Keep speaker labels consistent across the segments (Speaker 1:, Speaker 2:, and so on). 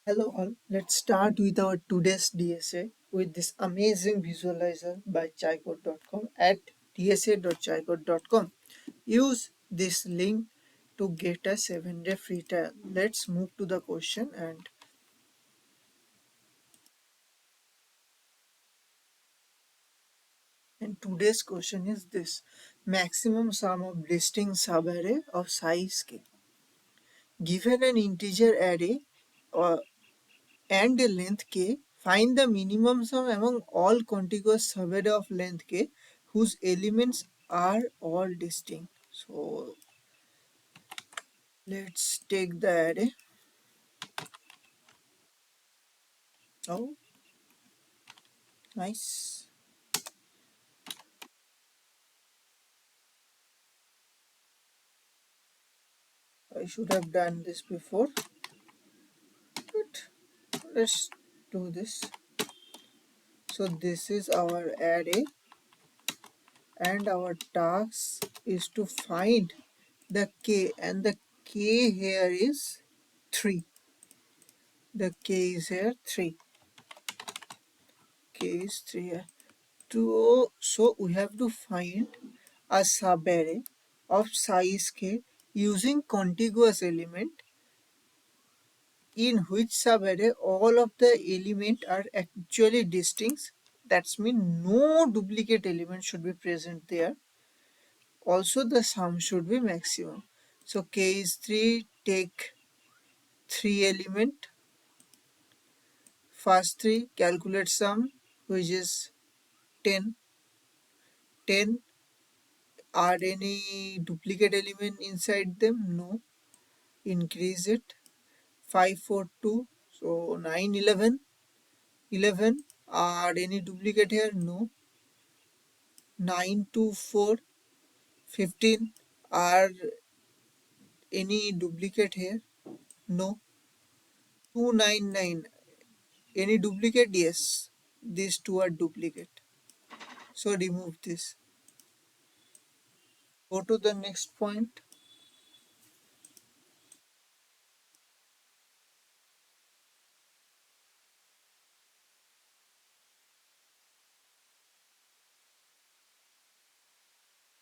Speaker 1: Hello all, let's start with our today's DSA with this amazing visualizer by ChaiCode.com at dsa.chaicode.com. Use this link to get a 7-day free trial. Let's move to the question and today's question is this: maximum sum of listing subarray of size k. Given an integer array or and a length k, find the minimum sum among all contiguous subarray of length k whose elements are all distinct. So let's take the array. Oh, nice. I should have done this before, but let's do this. So this is our array and our task is to find the k, and the k here is 3. The k is here 3. K is 3 here. So we have to find a subarray of size k using contiguous element in which subarray all of the elements are actually distinct. That's mean no duplicate element should be present there. Also the sum should be maximum. So k is 3, take 3 element. First 3, calculate sum, which is 10. 10, are any duplicate element inside them? No. Increase it. 5, 4, 2. So 9, 11. 11, are any duplicate here? No. 9, 2, 4. 15, are any duplicate here? No. 2, 9, 9. Any duplicate? Yes. These two are duplicate. So remove this. Go to the next point.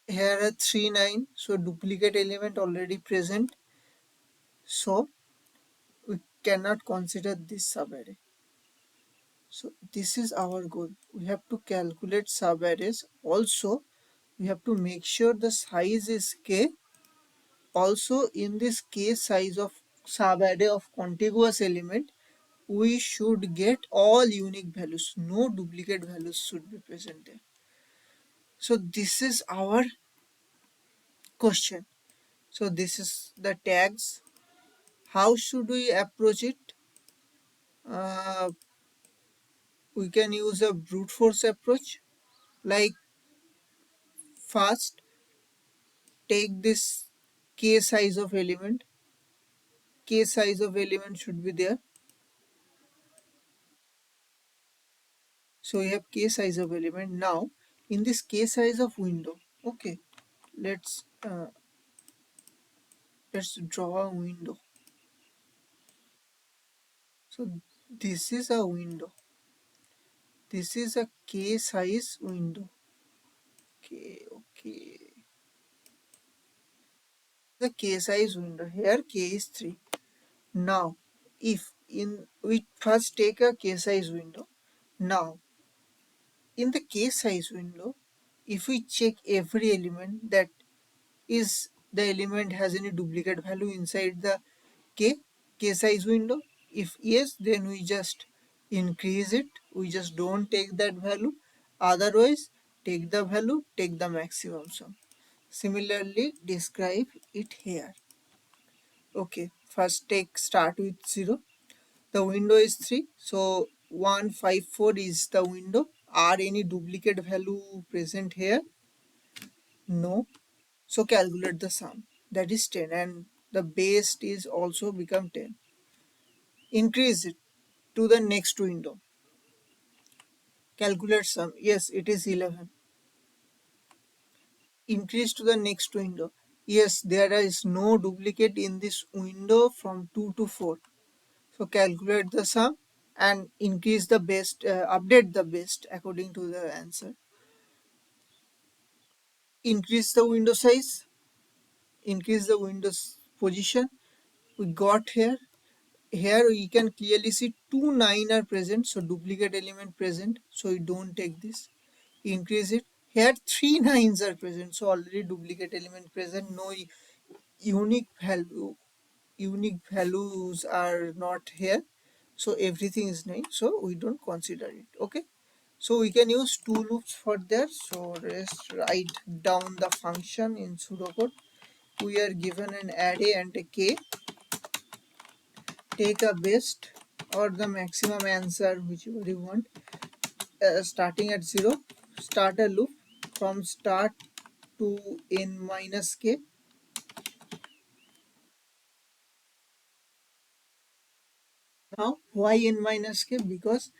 Speaker 1: Here are 3, 9. So duplicate element already present. So we cannot consider this subarray. So this is our goal. We have to calculate subarrays. Also, we have to make sure the size is k. Also, in this k size of subarray of contiguous element, we should get all unique values. No duplicate values should be present there. So this is our question. So this is the tags. How should we approach it? Uh, we can use a brute force approach. Like first, take this k size of element. K size of element should be there. So we have k size of element. Now in this k size of window, okay, let's draw a window. So this is a window. This is a k size window. Okay. The k size window here k is 3. Now if in we first take a k size window. Now in the k size window, if we check every element, that is the element has any duplicate value inside the k size window. If yes, then we just increase it. We just don't take that value. Otherwise, take the value, take the maximum sum. Similarly, describe it here. Okay, first take start with 0. The window is 3. So 154 is the window. Are any duplicate value present here? No. So calculate the sum. That is 10, and the base is also become 10. Increase it to the next window. Calculate sum. Yes, it is 11. Increase to the next window. Yes, there is no duplicate in this window from 2 to 4. So calculate the sum and increase the best, update the best according to the answer. Increase the window size, increase the window's position. We got here. Here we can clearly see two 9 are present, so duplicate element present, so we don't take this. Increase it. Here three 9s are present, so already duplicate element present. No unique value, unique values are not here, so everything is 9, so we don't consider it. Okay, so we can use two loops for that. So let's write down the function in pseudocode. We are given an array and a k. Take a best or the maximum answer, whichever you want, starting at 0. Start a loop from start to n minus k. Now why n minus k? Because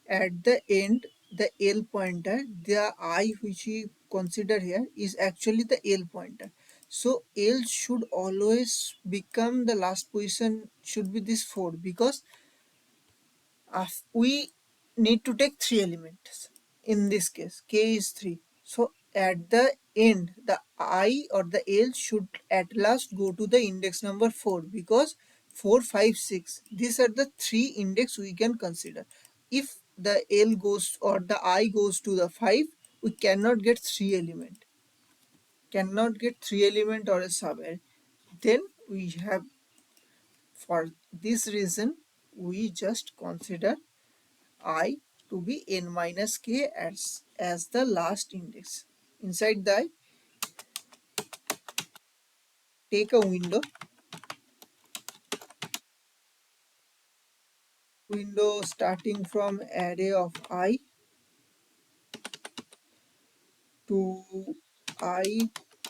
Speaker 1: at the end the L pointer, the I which we consider here is actually the L pointer. So L should always become the last position, should be this 4, because we need to take three elements. In this case k is 3, so at the end the I or the L should at last go to the index number 4, because 4 5 6, these are the three index we can consider. If the L goes or the I goes to the 5, we cannot get three element or a subarray. Then we have, for this reason, we just consider I to be n minus k as the last index. Inside the I, take a window starting from array of I to I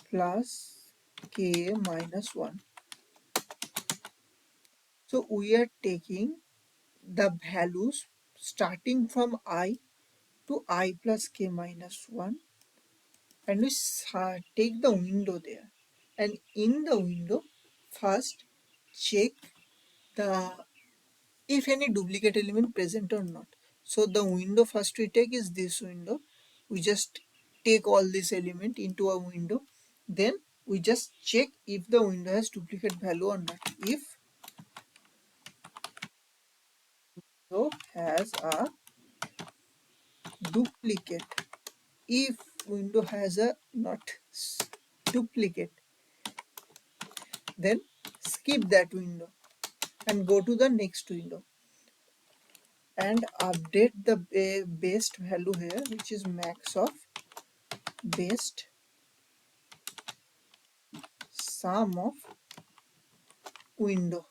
Speaker 1: plus k minus 1. So we are taking the values starting from I to I plus k minus 1, and we take the window there. And in the window, first check the if any duplicate element present or not. So the window first we take is this window. We just take all this element into a window. Then we just check if the window has duplicate value or not. If window has a duplicate, if window has a not duplicate, then skip that window and go to the next window and update the best value here, which is max of best sum of window,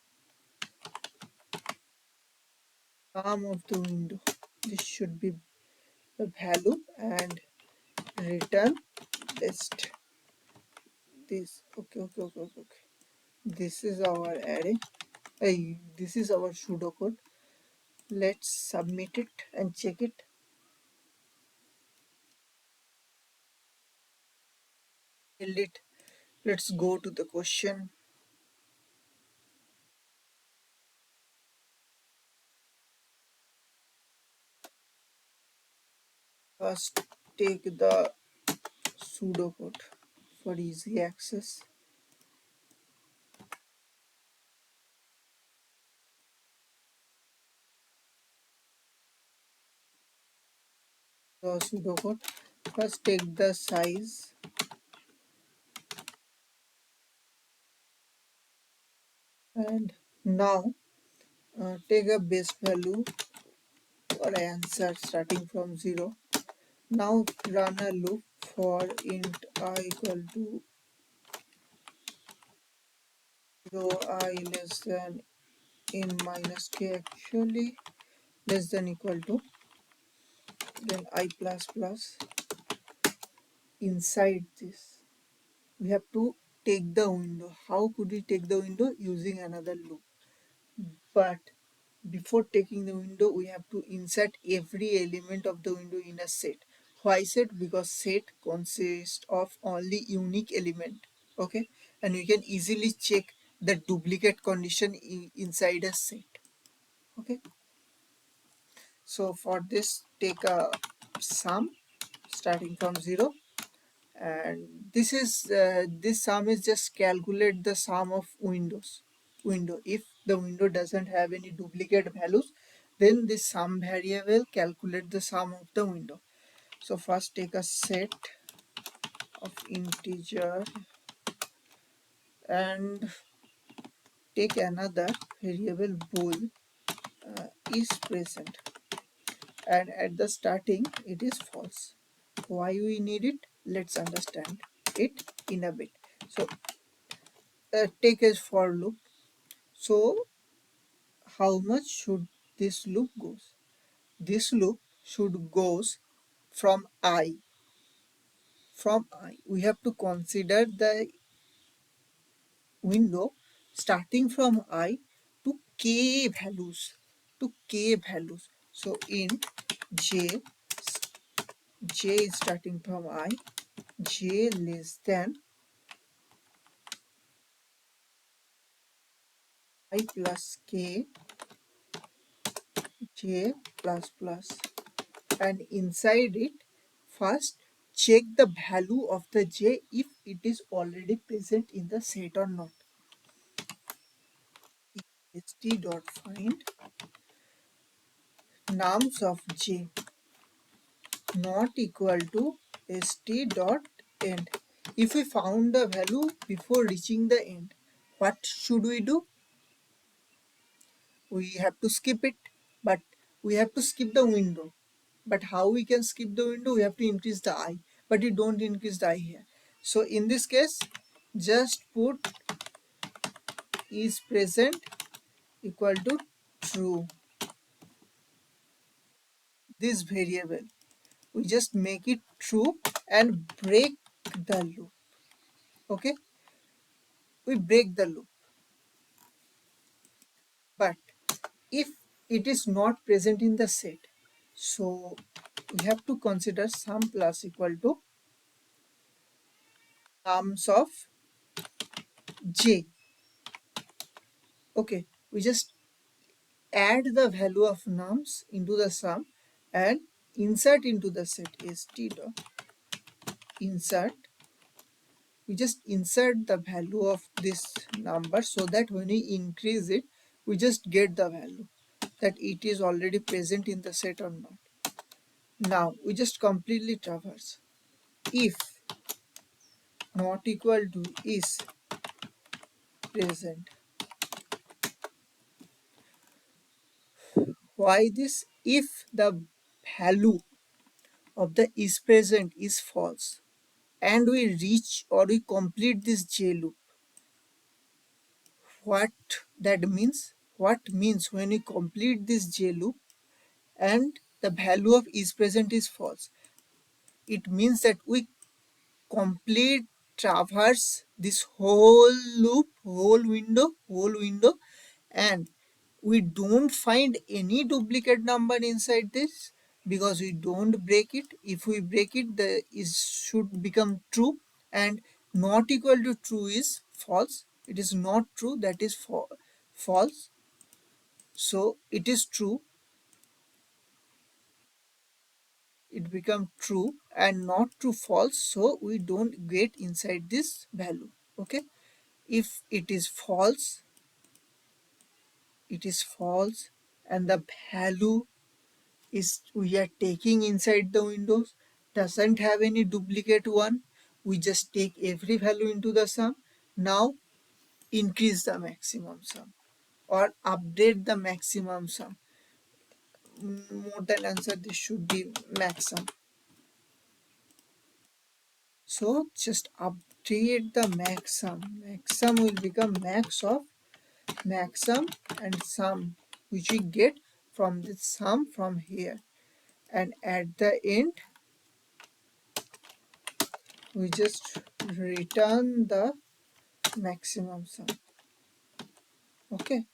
Speaker 1: sum of the window. This should be the value, and return best. This okay. This is our array. This is our pseudocode. Let's submit it and check it. Build it. Let's go to the question. First, take the pseudocode for easy access. The pseudocode. First, take the size, and now take a base value or answer starting from 0. Now run a loop for int I equal to 0, I less than n minus k, actually less than equal to, then I plus plus. Inside this we have to take the window. How could we take the window? Using another loop. But before taking the window, we have to insert every element of the window in a set. Why set? Because set consists of only unique element. Okay, and we can easily check the duplicate condition inside a set. Okay, so for this take a sum starting from 0, and this sum is just calculate the sum of window. If the window doesn't have any duplicate values, then this sum variable calculate the sum of the window. So first take a set of integer and take another variable bool is present, and at the starting it is false. Why we need it? Let's understand it in a bit. So take as for loop. So how much should this loop goes? This loop should goes from I. From I, we have to consider the window starting from I to k values. To k values. So in j, j is starting from I, j less than I plus k, j plus plus, and inside it first check the value of the j if it is already present in the set or not. St dot find nums of j not equal to st dot end. If we found the value before reaching the end, what should we do? We have to skip it, but we have to skip the window. But how we can skip the window? We have to increase the I, but you don't increase the I here. So in this case, just put is present equal to true. This variable, we just make it true and break the loop. Okay, we break the loop. But if it is not present in the set, so we have to consider sum plus equal to nums of j. Okay, we just add the value of nums into the sum and insert into the set st dot insert. We just insert the value of this number so that when we increase it, we just get the value that it is already present in the set or not. Now we just completely traverse. If not equal to is present. Why this? If the value of the is present is false and we reach or we complete this j loop, what that means? What means when we complete this j loop and the value of is present is false? It means that we complete traverse this whole loop, whole window, and we don't find any duplicate number inside this because we don't break it. If we break it, the is should become true, and not equal to true is false. It is not true, that is false. So it is true, it become true, and not true false, so we don't get inside this value. Okay, if it is false, it is false, and the value is we are taking inside the windows doesn't have any duplicate one, we just take every value into the sum. Now increase the maximum sum or update the maximum sum. More than answer, this should be max sum. So just update the max sum. Max sum will become max of max sum and sum which we get from this sum from here, and at the end we just return the maximum sum. Okay,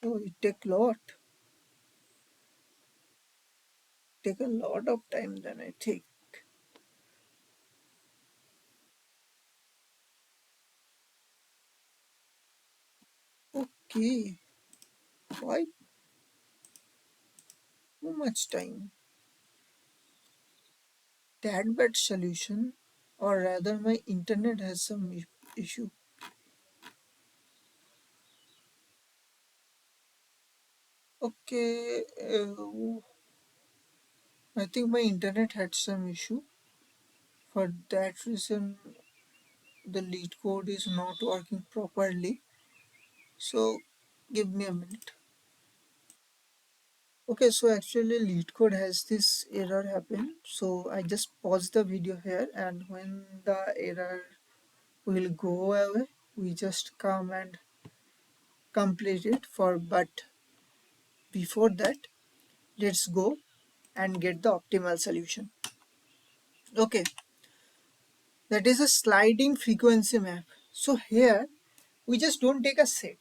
Speaker 1: so it take a lot of time then I think. Okay, why too much time? That bad solution, or rather my internet has some issue. Okay, I think my internet had some issue. For that reason, the lead code is not working properly. So, give me a minute. Okay, so actually lead code has this error happen. So I just pause the video here, and when the error will go away, we just come and complete it for. But before that, let's go and get the optimal solution. Okay, that is a sliding frequency map. So here we just don't take a set.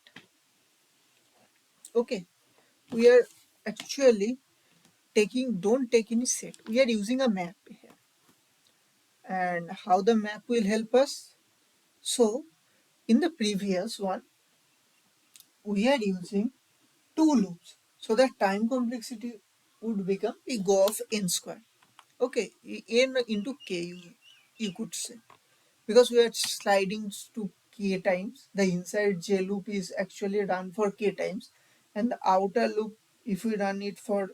Speaker 1: Okay, we are actually don't take any set. We are using a map here. And how the map will help us? So in the previous one, we are using two loops. So the time complexity would become O of n square. Okay, n into k, you could say. Because we are sliding to k times, the inside j loop is actually run for k times, and the outer loop, if we run it for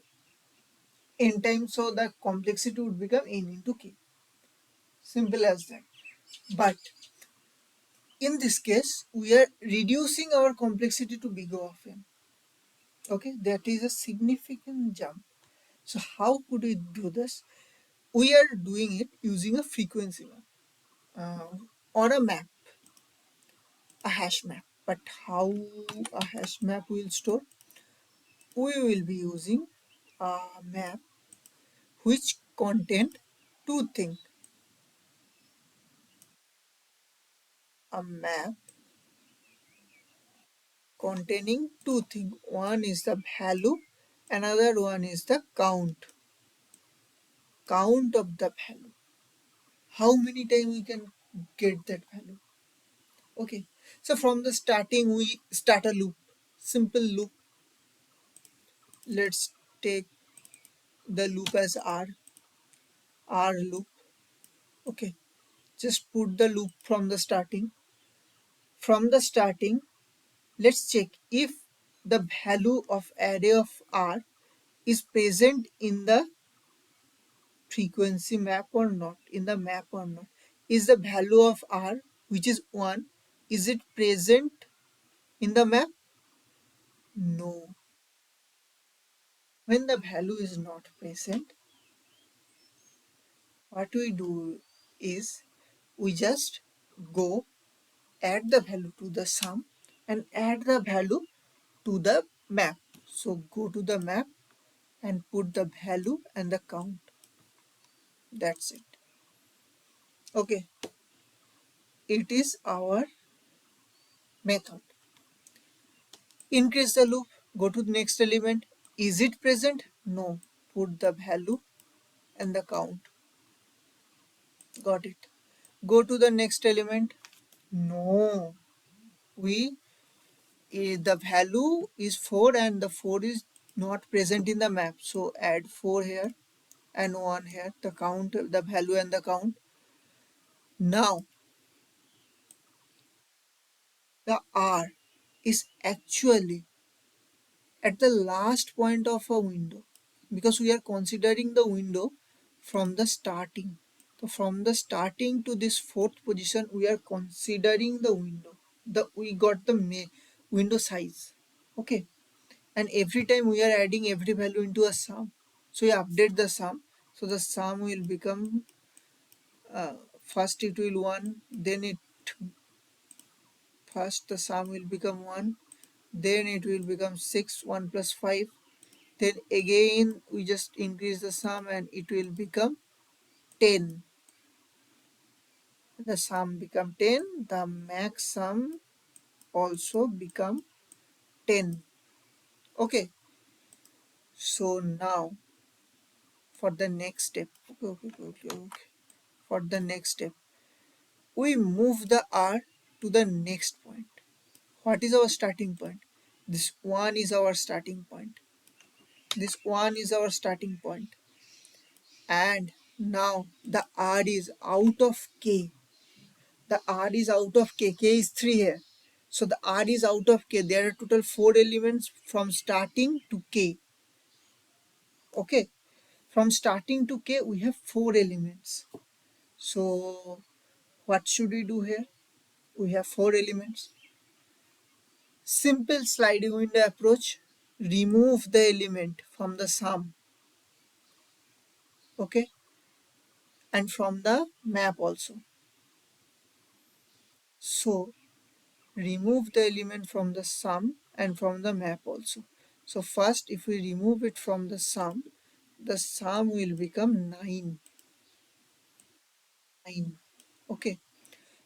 Speaker 1: n times, so the complexity would become n into k. Simple as that. But in this case, we are reducing our complexity to O of n. Okay, that is a significant jump. So how could we do this? We are doing it using a frequency map, or a map, a hash map. But how a hash map will store? We will be using a map which contain two things. A map containing two things. One is the value, another one is the count of the value. How many times we can get that value? Okay, so from the starting we start a loop, simple loop. Let's take the loop as r loop. Okay, just put the loop from the starting. From the starting, let's check if the value of array of r is present in the frequency map or not, in the map or not. Is the value of r, which is 1, is it present in the map? No. When the value is not present, what we do is we just go add the value to the sum and add the value to the map. So go to the map and put the value and the count. That's it. Okay, it is our method. Increase the loop, go to the next element. Is it present? No. Put the value and the count. Got it. Go to the next element. No. We the value is 4 and the 4 is not present in the map. So add 4 here and 1 here. The count, the value and the count. Now the R is actually at the last point of a window, because we are considering the window from the starting. So from the starting to this fourth position, we are considering the window. We got the window size. Okay, and every time we are adding every value into a sum. So we update the sum. So the sum will become, first it will 1, then it first the sum will become 1, then it will become 6, 1 plus 5. Then again we just increase the sum and it will become 10. The sum become 10, the max sum also become 10. Okay, so now for the next step, okay. For the next step, we move the r to the next point. What is our starting point? This 1 is our starting point. This 1 is our starting point. And now the R is out of K. The R is out of K. K is 3 here. So the R is out of K. There are total 4 elements from starting to K. Okay. From starting to K, we have 4 elements. So what should we do here? We have 4 elements. Simple sliding window approach. Remove the element from the sum. Okay. And from the map also. So remove the element from the sum and from the map also. So first, if we remove it from the sum will become 9. Okay.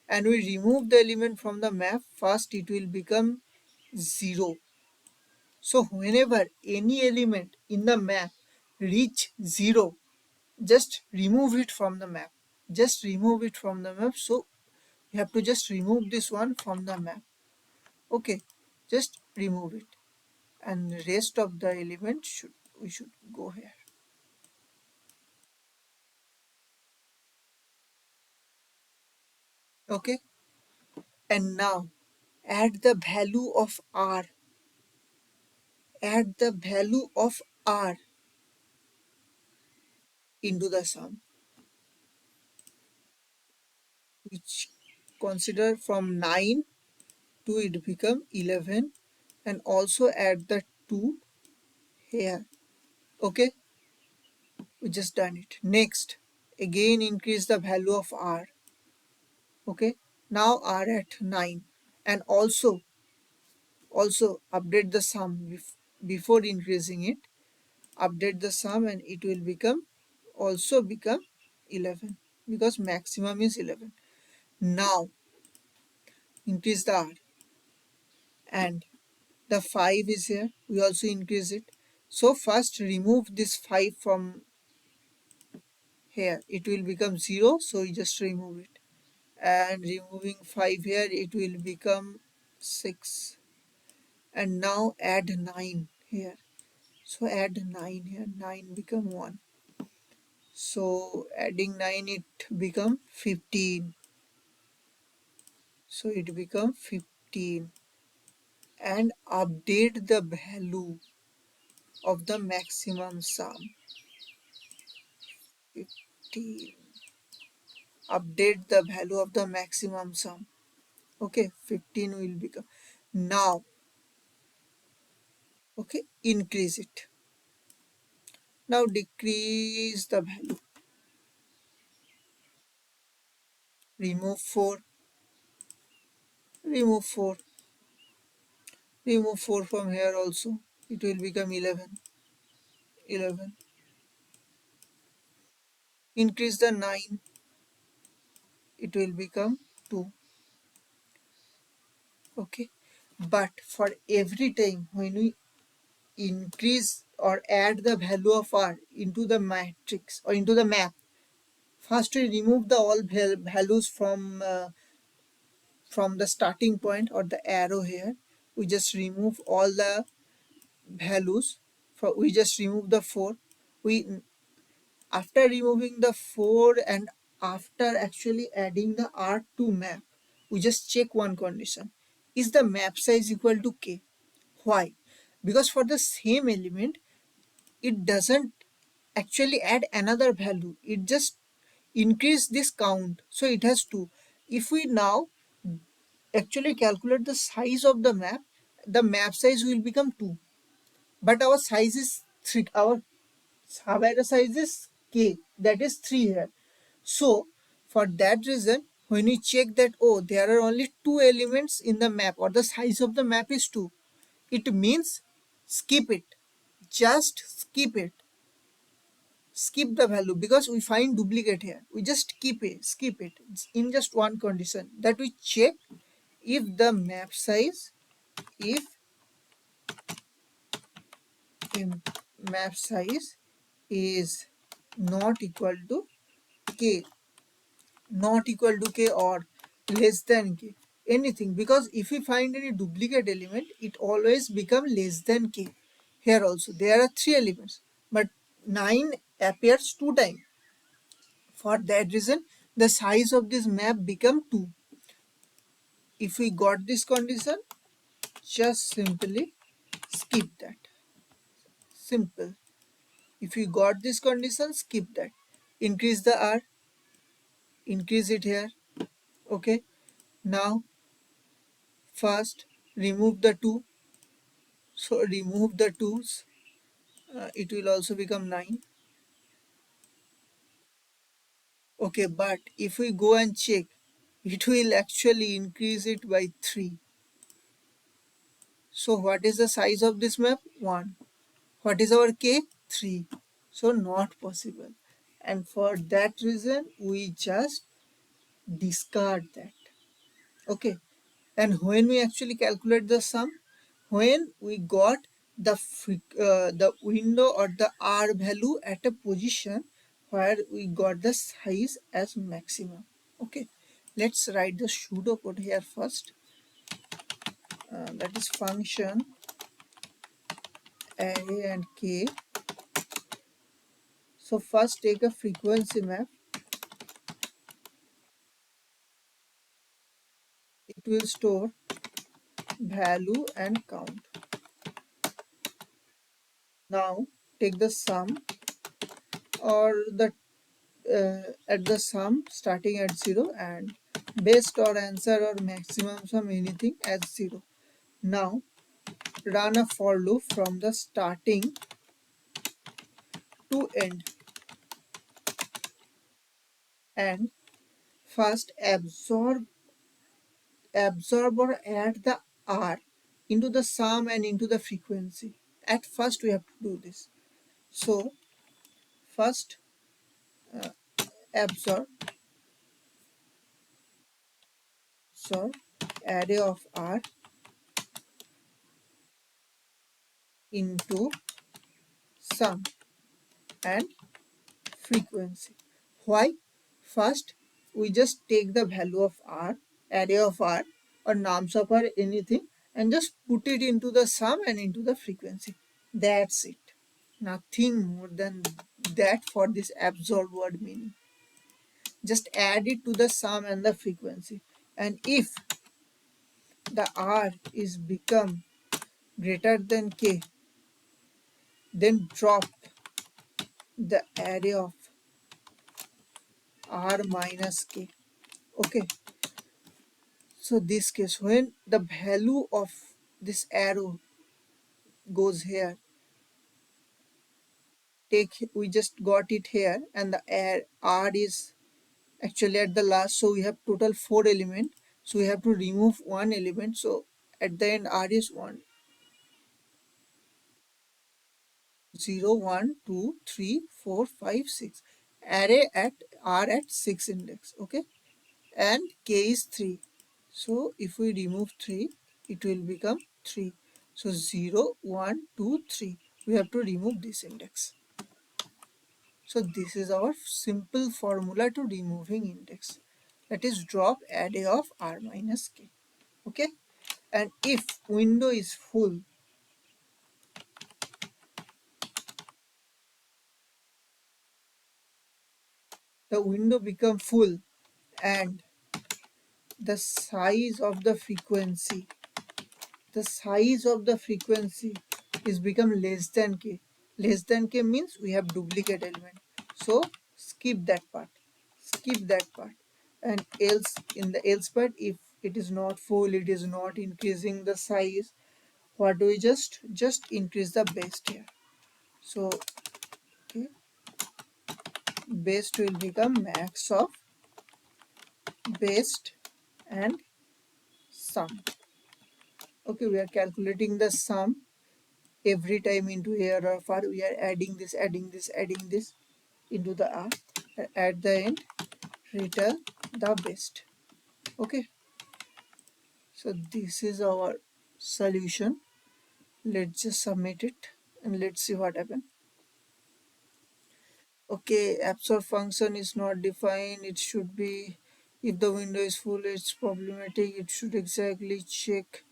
Speaker 1: And we remove the element from the map, first it will become 0. So whenever any element in the map reach 0, just remove it from the map. Just remove it from the map. So you have to just remove this one from the map. Okay, just remove it. And the rest of the elements we should go here. Okay, and now add the value of R. Add the value of R into the sum, which consider from 9 to it become 11, and also add the 2 here. Okay, we just done it. Next, again increase the value of R. Okay, now R at 9, and also update the sum before increasing it. Update the sum and it will also become 11, because maximum is 11. Now increase the R, and the 5 is here, we also increase it. So first remove this 5 from here, it will become 0, so you just remove it. And removing 5 here, it will become 6. And now add 9 here. So add 9 here, 9 become 1. So adding 9, it become 15. So it become 15. And update the value of the maximum sum. 15. Update the value of the maximum sum. Okay, 15 will become. Now, okay, increase it. Now decrease the value. Remove 4. Remove 4. Remove 4 from here also. It will become 11. 11. Increase the 9. It will become 2. Okay. But for every time when we increase or add the value of R into the matrix or into the map, first we remove the all values from the starting point or the arrow here. We just remove all the values. We just remove the 4. We After removing the 4 and after actually adding the R to map, we just check one condition: is the map size equal to K? Why? Because for the same element, it doesn't actually add another value, it just increase this count, so it has 2. If we now actually calculate the size of the map size will become 2, but our size is 3. Our Subarray size is K, that is 3 here. So for that reason, when we check that, oh, there are only 2 elements in the map or the size of the map is 2, it means skip it. Just skip the value, because we find duplicate here. We just skip it in just one condition, that we check if the map size, if the map size is not equal to K, not equal to K or less than K. anything, because if we find any duplicate element, it always become less than k. Here also there are 3 elements, but 9 appears 2 times. For that reason, the size of this map become 2. If we got this condition, just simply skip that. Simple. If you got this condition, skip that. Increase the r, increase it here. Okay. Now first remove the 2. So remove the 2's. It will also become 9. Okay, but if we go and check, it will actually increase it by 3. So what is the size of this map? 1. What is our k? 3. So not possible. And for that reason, we just discard that. Okay. And when we actually calculate the sum, when we got the window or the r value at a position where we got the size as maximum. Okay, let's write the pseudocode here first. That is function array and k. So first take a frequency map. It will store value and count. Now take the sum or the at the sum starting at 0 and best or answer or maximum sum anything as 0. Now run a for loop from the starting to end and first absorb or add the r into the sum and into the frequency. At first we have to do this. So first absorb so array of r into sum and frequency. Why? First, we just take the value of r, array of r, or nums of r, anything, and just put it into the sum and into the frequency. That's it. Nothing more than that for this absorb word meaning. Just add it to the sum and the frequency. And if the r is become greater than k, then drop the array of r minus k. Okay. So this case, when the value of this arrow goes here, we just got it here, and the r is actually at the last, so we have total 4 element. So we have to remove one element. So at the end, r is 1, 0, 1, 2, 3, 4, 5, 6. Array at r at 6 index. Okay, and k is 3. So if we remove 3, it will become 3. So 0, 1, 2, 3. We have to remove this index. So this is our simple formula to removing index. That is drop array of r minus k. Okay. And if window is full, the window become full and the size of the frequency is become less than k. Less than k means we have duplicate element. So skip that part. And else, in the else part, if it is not full, it is not increasing the size, what do we just increase the base here. So okay, base will become max of base and sum. Okay, we are calculating the sum every time into here or far. We are adding this into the r. At the end, return the best. Okay, so this is our solution. Let's just submit it and let's see what happens. Okay, absorb function is not defined. It should be If the window is full, it's problematic. It should exactly check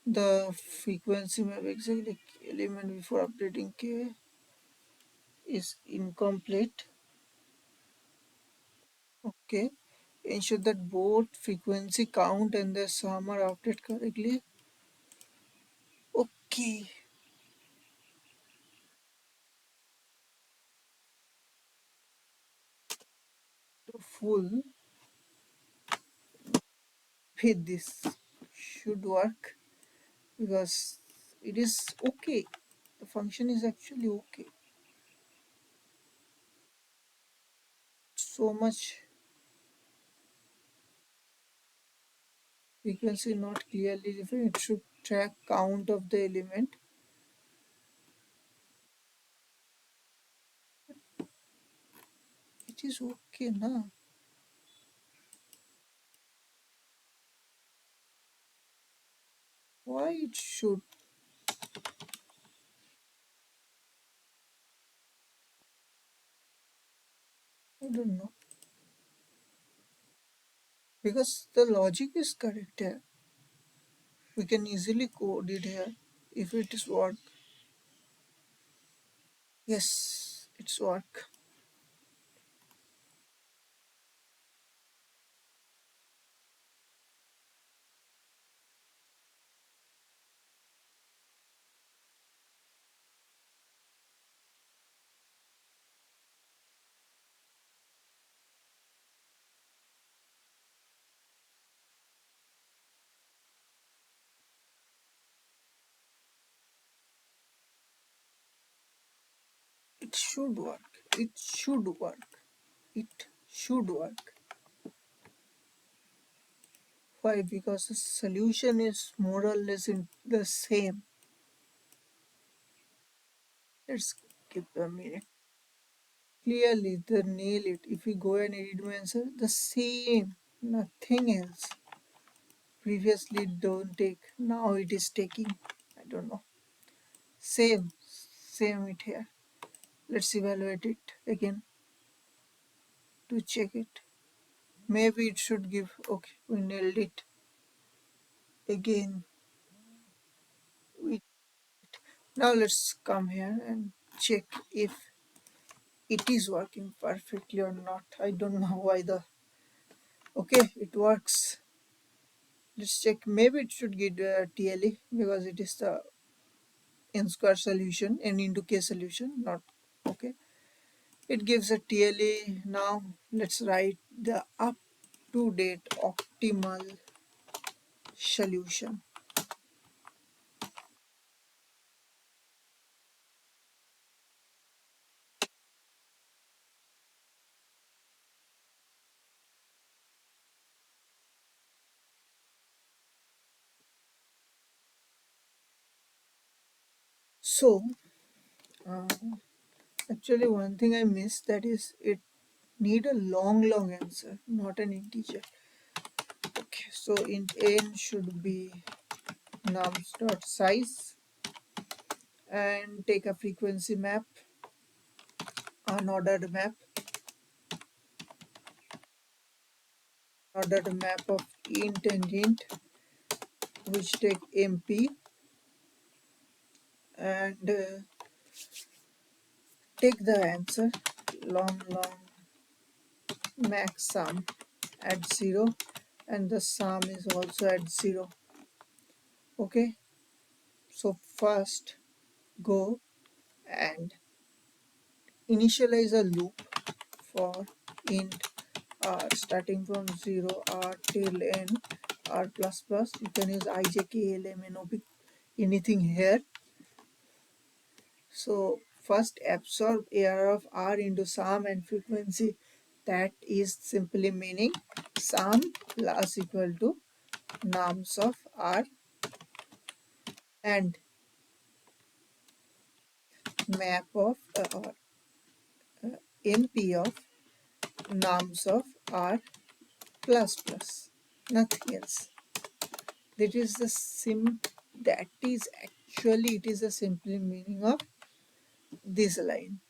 Speaker 1: the frequency map exactly element before updating k is incomplete. Okay. Ensure that both frequency count and the sum are updated correctly. Okay. To full fit this should work because it is okay. The function is actually okay. So much frequency not clearly defined. It should track count of the element. It is okay now. Why it should? I don't know. Because the logic is correct here. We can easily code it here if it is work. Yes, it's work. It should work. It should work. It should work. Why? Because the solution is more or less in the same. Let's give a minute. Clearly, they nail it. If we go and edit my answer, the same, nothing else. Previously, don't take. Now it is taking. I don't know. Same it here. Let's evaluate it again to check it. Maybe it should give. Okay, we nailed it again. We Now let's come here and check if it is working perfectly or not. I don't know why the. Okay, it works. Let's check. Maybe it should get TLE because it is the n square solution, n into k solution, not okay. It gives a TLE. Now let's write the up to date optimal solution. So uh, actually one thing I missed, that is it need a long answer, not an integer. Okay, so int n should be nums dot size and take a frequency map, unordered map, ordered map of int and int, which take mp and take the answer long max sum at 0 and the sum is also at 0. Okay, so first go and initialize a loop for int r starting from 0 r till n r plus plus. You can use ijk lm nop anything here. So first absorb AR of r into sum and frequency. That is simply meaning sum plus equal to nums of r and map of or np of nums of r plus plus. Nothing else. That is the that is actually it is the simple meaning of this line.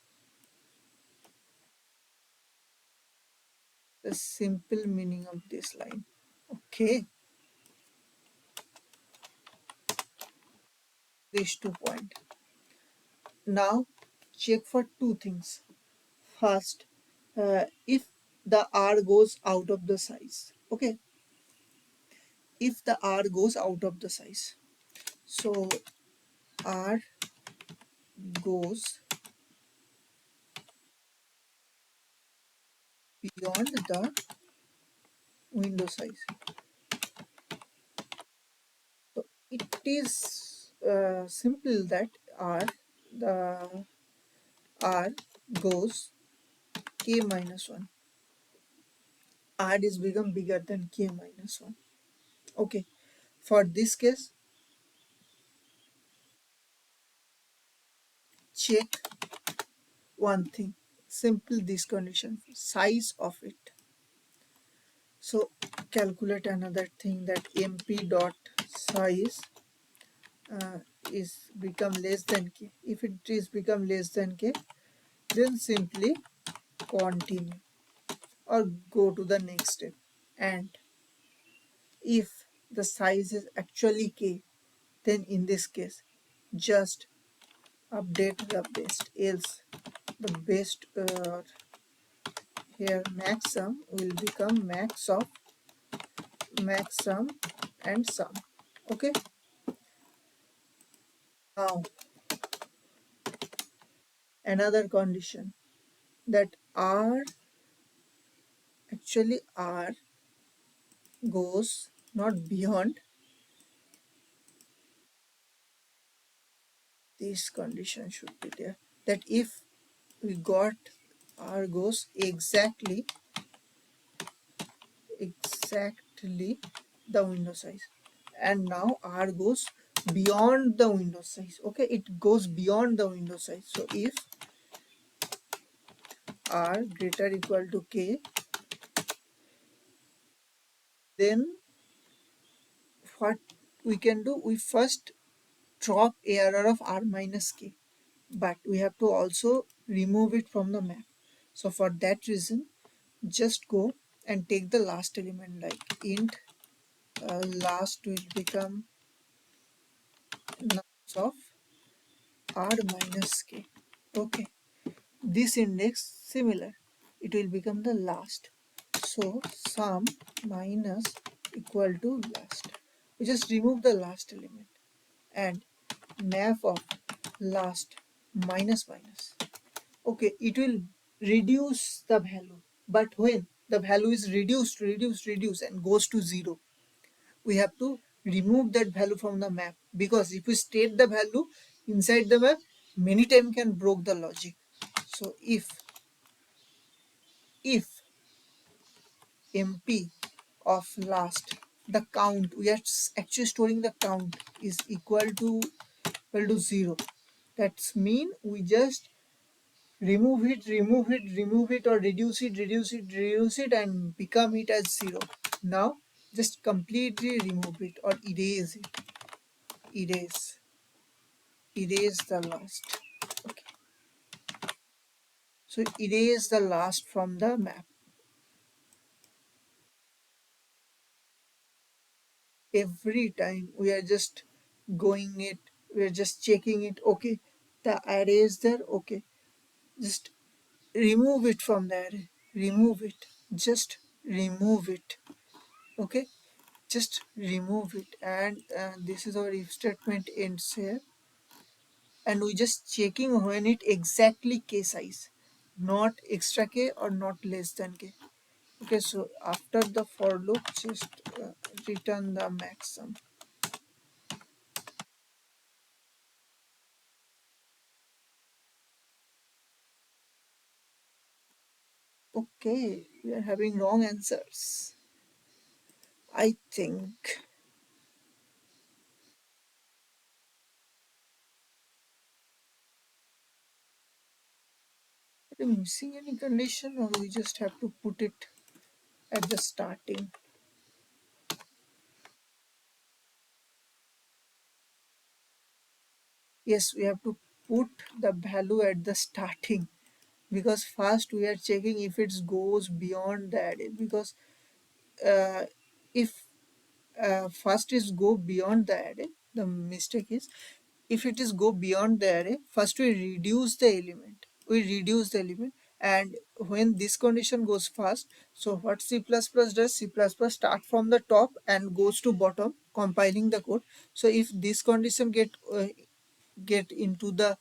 Speaker 1: the simple meaning of this line. Okay, these 2 points. Now check for two things. First, if the R goes out of the size. Okay, if the R goes out of the size. So R goes beyond the window size. So it is simple that the R goes k minus 1. R is become bigger than k minus 1. Okay, for this case, check one thing. Simple this condition, size of it. So calculate another thing that mp dot size uh, is become less than k. If it is become less than k, then simply continue or go to the next step. And if the size is actually k, then in this case just update the best, else the best here max sum will become max sum and sum. Okay, now another condition that r actually r goes not beyond this condition should be there, that if we got r goes exactly the window size, and now r goes beyond the window size. Okay, it goes beyond the window size. So if r greater equal to k, then what we can do, we first drop ARR of r minus k, but we have to also remove it from the map. So for that reason, just go and take the last element, like int last will become nums of r minus k. Okay, this index similar, it will become the last. So sum minus equal to last. We just remove the last element and map of last minus minus. Okay, it will reduce the value, but when the value is reduced and goes to 0, we have to remove that value from the map, because if we state the value inside the map, many times can broke the logic. So if mp of last, the count, we are actually storing the count, is equal to 0, that's mean we just remove it, or reduce it and become it as 0. Now just completely remove it or erase erase the last. Okay, so erase the last from the map. Every time we are just going it, we are just checking it. Okay, the array is there. Okay, just remove it from the array, remove it, just remove it. Okay, just remove it, and this is our if statement ends here, and we just checking when it exactly k size, not extra k or not less than k. Okay, so after the for loop, just return the maximum. Okay, we are having wrong answers, I think. Are we missing any condition, or we just have to put it at the starting? Yes, we have to put the value at the starting. because first we are checking if it goes beyond the array, because uh, if first is go beyond the array, the mistake is if it is go beyond the array, first we reduce the element, and when this condition goes first, so what C++ does, C++ start from the top and goes to bottom compiling the code. So if this condition get into the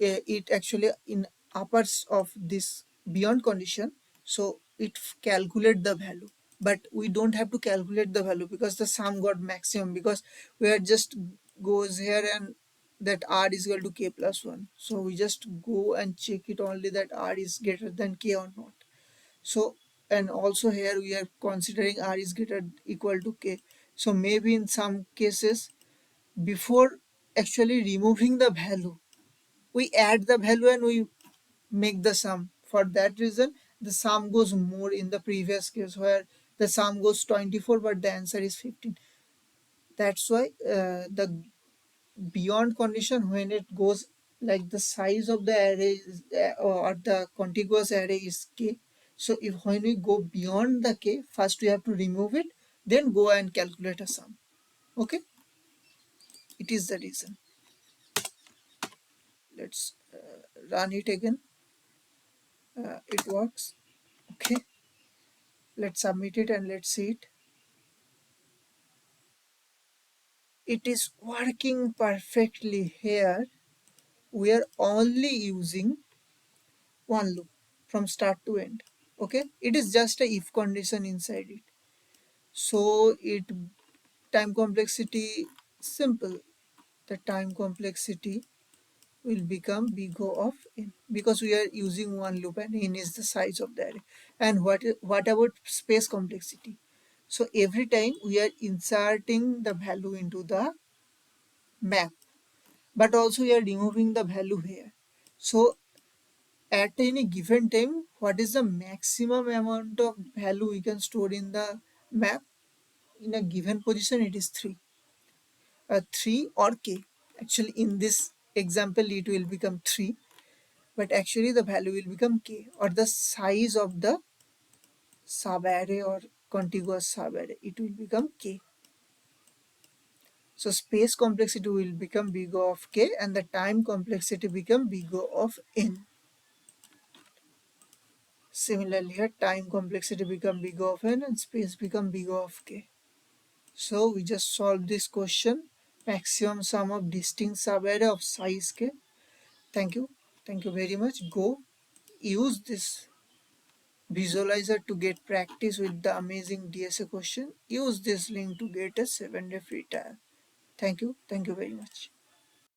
Speaker 1: it actually in uppers of this beyond condition, so it calculate the value. But we don't have to calculate the value because the sum got maximum, because we are just goes here and that r is equal to k plus 1, so we just go and check it only that r is greater than k or not. So, and also here we are considering r is greater equal to k, so maybe in some cases before actually removing the value, we add the value and we make the sum. For that reason, the sum goes more in the previous case where the sum goes 24 but the answer is 15. That's why the beyond condition, when it goes like the size of the array is, or the contiguous array is k. So if when we go beyond the k, first we have to remove it, then go and calculate a sum. Okay, it is the reason. Let's run it again. It works. Okay, let's submit it and let's see it. It is working perfectly here. We are only using one loop from start to end. Okay, it is just a if condition inside it. So it time complexity simple. The time complexity will become big O of n, because we are using one loop and n is the size of the array. And what about space complexity? So every time we are inserting the value into the map, but also we are removing the value here. So at any given time, what is the maximum amount of value we can store in the map? In a given position, it is 3. 3 or k. Actually, in this example, it will become 3, but actually the value will become k, or the size of the subarray or contiguous subarray. It will become k. So space complexity will become big O of k, and the time complexity become big O of n. Similarly, here time complexity become big O of n and space become big O of k. So we just solved this question. Maximum sum of distinct subarray of size k. Thank you. Thank you very much. Go use this visualizer to get practice with the amazing DSA question. Use this link to get a 7-day free trial. Thank you. Thank you very much.